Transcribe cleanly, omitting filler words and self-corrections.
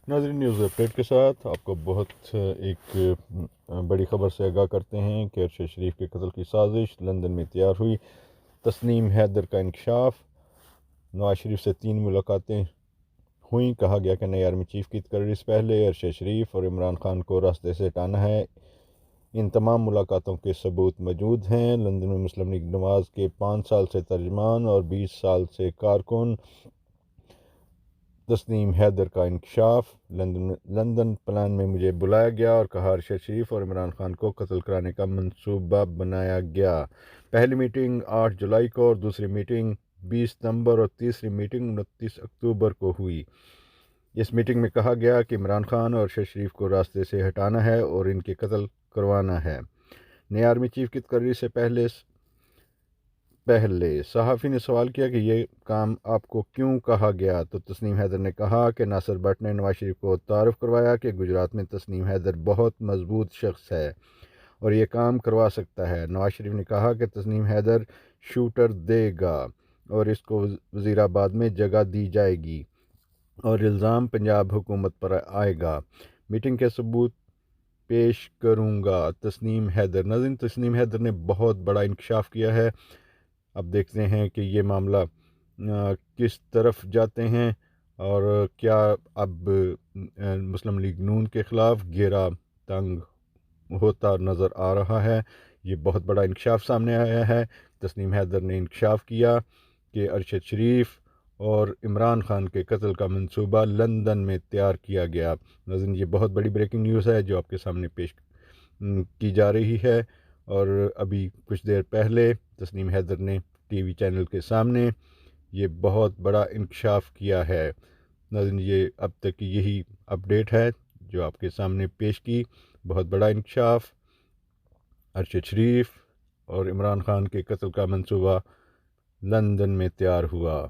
ناظرین، news update کے ساتھ آپ کو بہت ایک بڑی خبر سے آگاہ کرتے ہیں کہ ارشد شریف کے قتل کی سازش لندن میں تیار ہوئی۔ تسنیم حیدر کا انکشاف۔ نواز شریف سے 3 ملاقاتیں ہوئیں۔ کہا گیا کہ نئی آرمی چیف کی تقرری سے پہلے ارشد شریف اور عمران خان کو راستے سے ہٹانا ہے۔ ان تمام ملاقاتوں کے ثبوت موجود ہیں۔ لندن میں مسلم لیگ نواز کے 5 سال سے ترجمان اور 20 سال سے کارکن تسنیم حیدر کا انکشاف۔ لندن پلان میں مجھے بلایا گیا اور کہا ارشد شریف اور عمران خان کو قتل کرانے کا منصوبہ بنایا گیا۔ پہلی میٹنگ 8 جولائی کو اور دوسری میٹنگ 20 ستمبر اور تیسری میٹنگ 29 اکتوبر کو ہوئی۔ اس میٹنگ میں کہا گیا کہ عمران خان اور ارشد شریف کو راستے سے ہٹانا ہے اور ان کے قتل کروانا ہے۔ نئے آرمی چیف کی تقرری سے پہلے صحافی نے سوال کیا کہ یہ کام آپ کو کیوں کہا گیا، تو تسنیم حیدر نے کہا کہ ناصر بٹ نے نواز شریف کو تعارف کروایا کہ گجرات میں تسنیم حیدر بہت مضبوط شخص ہے اور یہ کام کروا سکتا ہے۔ نواز شریف نے کہا کہ تسنیم حیدر شوٹر دے گا اور اس کو وزیر آباد میں جگہ دی جائے گی اور الزام پنجاب حکومت پر آئے گا۔ میٹنگ کے ثبوت پیش کروں گا، تسنیم حیدر۔ ناظرین، تسنیم حیدر نے بہت بڑا انکشاف کیا ہے۔ اب دیکھتے ہیں کہ یہ معاملہ کس طرف جاتے ہیں اور کیا اب مسلم لیگ نون کے خلاف گھیرا تنگ ہوتا نظر آ رہا ہے۔ یہ بہت بڑا انکشاف سامنے آیا ہے۔ تسنیم حیدر نے انکشاف کیا کہ ارشد شریف اور عمران خان کے قتل کا منصوبہ لندن میں تیار کیا گیا۔ ناظرین، یہ بہت بڑی بریکنگ نیوز ہے جو آپ کے سامنے پیش کی جا رہی ہے، اور ابھی کچھ دیر پہلے تسنیم حیدر نے ٹی وی چینل کے سامنے یہ بہت بڑا انکشاف کیا ہے۔ ناظرین، یہ اب تک کی یہی اپڈیٹ ہے جو آپ کے سامنے پیش کی۔ بہت بڑا انکشاف، ارشد شریف اور عمران خان کے قتل کا منصوبہ لندن میں تیار ہوا۔